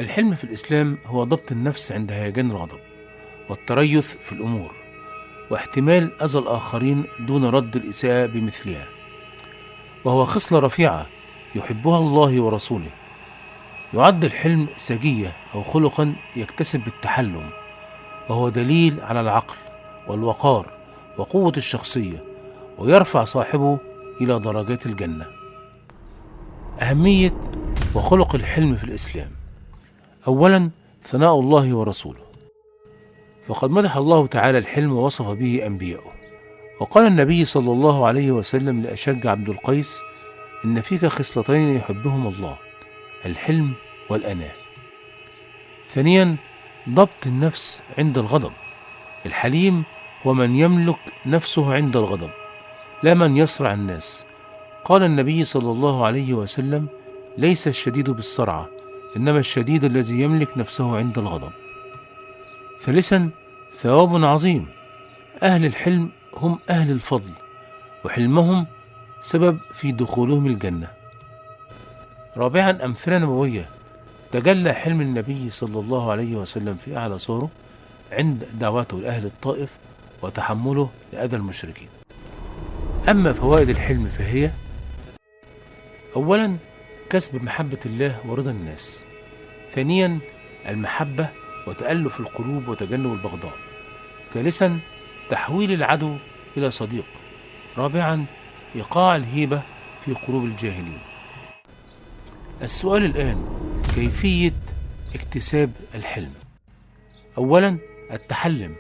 الحلم في الإسلام هو ضبط النفس عند هيجان الغضب، والتريث في الأمور، واحتمال أذى الآخرين دون رد الإساءة بمثلها، وهو خصلة رفيعة يحبها الله ورسوله. يعد الحلم سجية أو خلقا يكتسب بالتحلم، وهو دليل على العقل والوقار وقوة الشخصية، ويرفع صاحبه إلى درجات الجنة. أهمية وخلق الحلم في الإسلام: أولا، ثناء الله ورسوله، فقد مدح الله تعالى الحلم ووصف به أنبياءه، وقال النبي صلى الله عليه وسلم لأشج عبد القيس: إن فيك خصلتين يحبهما الله، الحلم والأناة. ثانيا، ضبط النفس عند الغضب. الحليم هو من يملك نفسه عند الغضب، لا من يصرع الناس. قال النبي صلى الله عليه وسلم: ليس الشديد بالصرعة، إنما الشديد الذي يملك نفسه عند الغضب. ثالثا، ثواب عظيم. أهل الحلم هم أهل الفضل، وحلمهم سبب في دخولهم الجنة. رابعا، أمثلة نبوية. تجلى حلم النبي صلى الله عليه وسلم في أعلى صوره عند دعوته لأهل الطائف وتحمله لأذى المشركين. أما فوائد الحلم فهي: أولا، كسب محبة الله ورضا الناس. ثانيا، المحبة وتألف القلوب وتجنب البغضاء. ثالثا، تحويل العدو إلى صديق. رابعا، إيقاع الهيبة في قلوب الجاهلين. السؤال الآن: كيفية اكتساب الحلم؟ أولا، التحلم،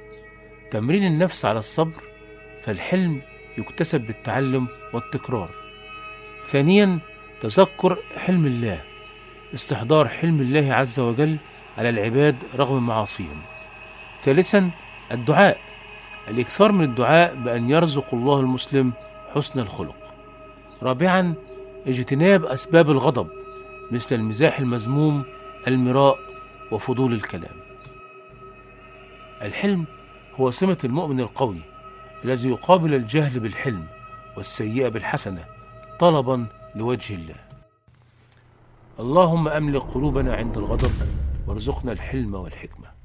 تمرين النفس على الصبر، فالحلم يكتسب بالتعلم والتكرار. ثانيا، تذكر حلم الله، استحضار حلم الله عز وجل على العباد رغم معاصيهم. ثالثا، الدعاء، الإكثار من الدعاء بأن يرزق الله المسلم حسن الخلق. رابعا، اجتناب أسباب الغضب مثل المزاح المذموم، المراء، وفضول الكلام. الحلم هو سمة المؤمن القوي الذي يقابل الجهل بالحلم والسيئة بالحسنة طلبا لوجه الله. اللهم أملك قلوبنا عند الغضب، وارزقنا الحلم والحكمة.